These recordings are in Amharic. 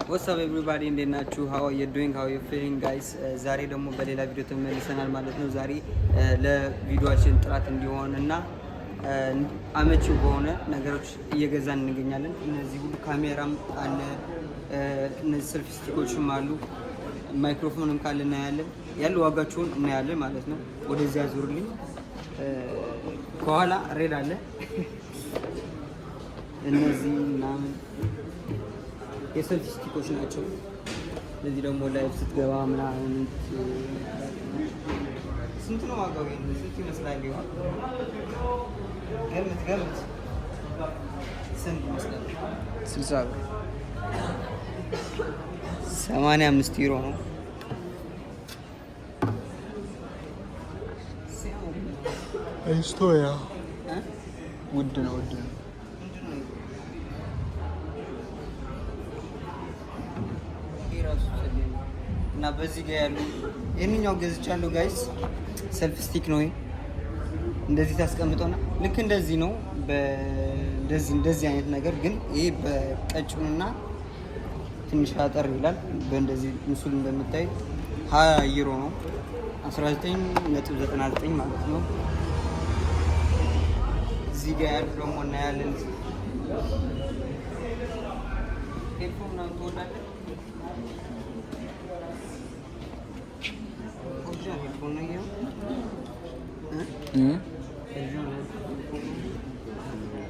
What's up everybody እንዴት ናችሁ? How are you doing? How are you feeling guys? ዛሬ ደግሞ በሌላ ቪዲዮ ተመልሰናል ማለት ነው። ዛሬ ለቪዲዮአችን ጥራት እንዲሆን እና አመቺ በሆነ ነገሮች እየገዛን እንገኛለን። እነዚህ ሁሉ ካሜራም አለ፣ እነዚህ ሰልፊ ስቲኮችም አሉ፣ ማይክሮፎንም ካለ እናያለን። ያለው ዋጋቸውን እናያለን ማለት ነው። ወደዚያ ዙርልኝ። ከኋላ ሬድ አለ እነዚህ ምናምን የሰልፊ ስቲኮች ናቸው። ለዚህ ደግሞ ላይቭ ስትገባ ምናምን ስንት ነው ዋጋው? ስንት ይመስላል? ይሆን ገምት ስንት ይመስላል? 60 ብር 85 ዩሮ ነው። Estoya ውድ ነው እና በዚህ ጋር ያሉ የኛው ገዝቻለሁ ጋይስ። ሰልፍ ስቲክ ነው። እንደዚህ ታስቀምጠውና ልክ እንደዚህ ነው። እንደዚህ አይነት ነገር ግን ይሄ በቀጭኑና ትንሽ አጠር ይላል። በእንደዚህ ምስሉ እንደምታይ 20 ዩሮ ነው። 19.99 ማለት ነው። እዚህ ጋር ያሉ ደግሞ እናያለን። ሄድፎን ነው ተወዳለ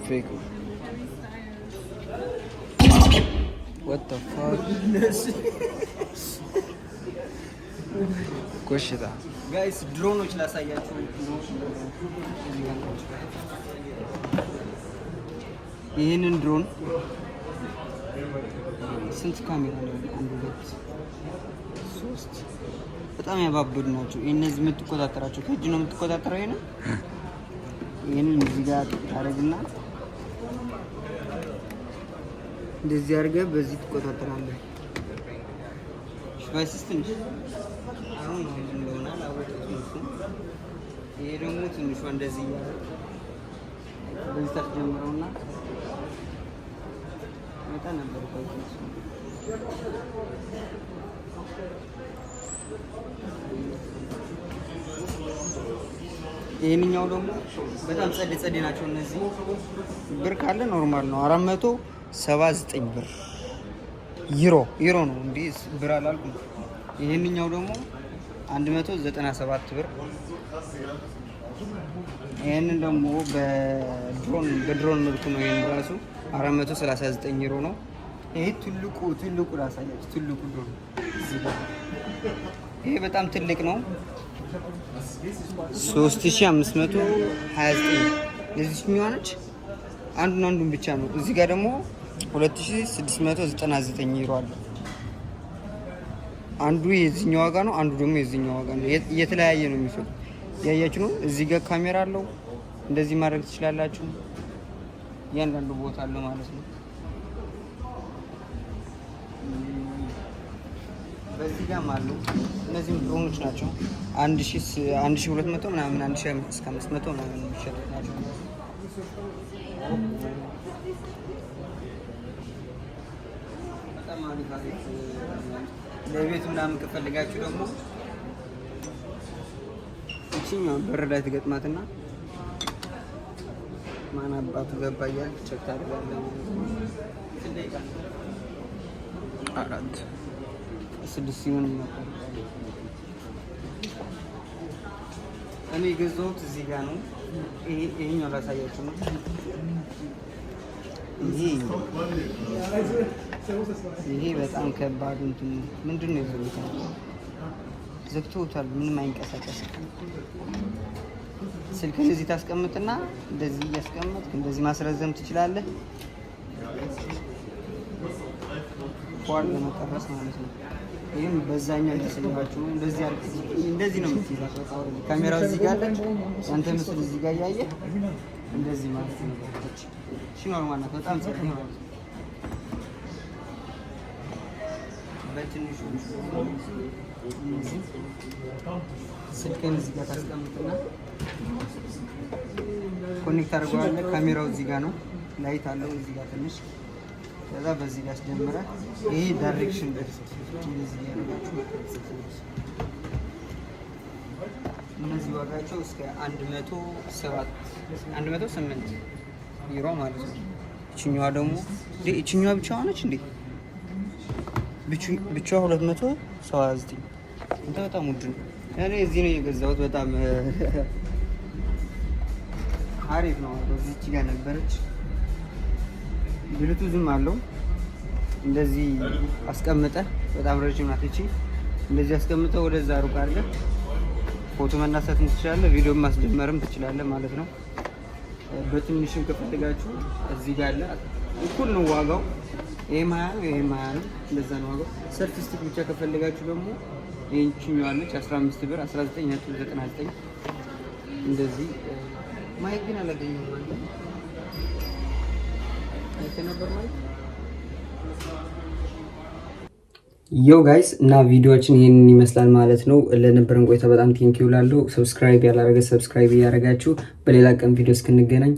fake. What the fuck? ኮሽታ ጋይስ ድሮኖች ላሳያችሁ። ይህንን ድሮን ስንት ካሜራ ነው? 1 2 3 በጣም ያባበዱ ናቸው። እነዚህ የምትቆጣጠራቸው ከእጅ ነው የምትቆጣጠረው። ይሄንን እዚህ ጋር ታደርግና እንደዚህ አድርገህ በዚህ ትቆጣጠራለህ። ሽባይስ ትንሽ አሁን ነው እንደሆነ አላወቅኩም። ይሄ ደግሞ ትንሿ እንደዚህ በዚህ ታስጀምረውና መጣ ነበር ታውቂው። ይሄንኛው ደግሞ በጣም ጸዴ ናቸው። እነዚህ ብር ካለ ኖርማል ነው። 479 ብር ዩሮ ነው እንዴ? ብር አላልኩም። ይሄንኛው ደግሞ 197 ብር። ይሄንን ደግሞ በድሮን መልኩ ነው። ይሄን ራሱ 439 ዩሮ ነው። ይሄ ትልቁ ላሳያችሁ። ትልቁ ድሮን ይሄ በጣም ትልቅ ነው። 3529 ለዚህ የሚሆነች አንዱን ብቻ ነው። እዚህ ጋር ደግሞ 2699 ዩሮ አለ። አንዱ የዚህኛው ዋጋ ነው፣ አንዱ ደግሞ የዚህኛው ዋጋ ነው። የተለያየ ነው የሚፈል ያያችሁ ነው። እዚህ ጋር ካሜራ አለው። እንደዚህ ማድረግ ትችላላችሁ። እያንዳንዱ ቦታ አለው ማለት ነው። በዚህ ጋር አሉ። እነዚህም ድሮኖች ናቸው። 1200 ምናምን 1500 ምናምን የሚሸጡት ናቸው። በጣም አሪፍ ለቤት ምናምን ከፈልጋችሁ ደግሞ እቺኛውን በር ላይ ትገጥማትና ማን አባቱ ገባ እያልክ ቼክ ታደርጋለህ። 6 ሲሆን ነበር። እኔ ገዛሁት እዚህ ጋር ነው። ይሄኛው ላሳያችሁ ነው። ይሄ በጣም ከባድ እንትን ምንድን ነው የዘጉታል? ዘግተውታል። ምንም አይንቀሳቀስም። ስልክን እዚህ ታስቀምጥና እንደዚህ እያስቀመጥክ እንደዚህ ማስረዘም ትችላለህ። ኳል ለመቀረጽ ማለት ነው። ይሄም በዛኛው የተሰየባችሁ ነው። እንደዚህ ነው የምትይዛው። ካሜራው እዚህ ጋር አለ። አንተ ምስል እዚህ ጋር ያያየ እንደዚህ ማለት ነው። እሺ ኖርማል ነው። በጣም ጽሑፍ ነው። በትንሹ ስልክን እዚህ ጋር ታስቀምጥና ኮኔክት አድርገዋለህ። ካሜራው እዚህ ጋር ነው። ላይት አለው እዚህ ጋር ትንሽ ከዛ በዚህ ጋር አስጀምረህ ይሄ ዳይሬክሽን እንደዚህ ያደርጋችሁ። እነዚህ ዋጋቸው እስከ 108 ዩሮ ማለት ነው። እችኛዋ ደግሞ እችኛዋ ብቻዋ ነች እንዴ? ብቻዋ 279 እንታ በጣም ውድ ነው። እኔ እዚህ ነው የገዛሁት። በጣም አሪፍ ነው። እዚች ጋር ነበረች። ብሉቱዝም አለው። እንደዚህ አስቀምጠህ በጣም ረጅም ናት እቺ። እንደዚህ አስቀምጠህ ወደዛ ሩቅ አድርገህ ፎቶ መናሳትም ትችላለህ፣ ቪዲዮ ማስጀመርም ትችላለህ ማለት ነው። በትንሽም ከፈለጋችሁ እዚህ ጋር አለ። እኩል ነው ዋጋው። ይሄም 20 ነው፣ ይሄም 20 ነው። እንደዛ ነው ዋጋው። ሰልፍ ስቲክ ብቻ ከፈለጋችሁ ደግሞ ይሄንችኛው አለች 15 ብር 19.99 እንደዚህ። ማይክ ግን አላገኘሁም ማለት ነው። አይተነበር ማለት ዮ ጋይስ እና ቪዲዮችን ይሄንን ይመስላል ማለት ነው። ለነበረን ቆይታ በጣም ቴንኪው ላለው። ሰብስክራይብ ያላረገ ሰብስክራይብ እያደረጋችሁ በሌላ ቀን ቪዲዮ እስክንገናኝ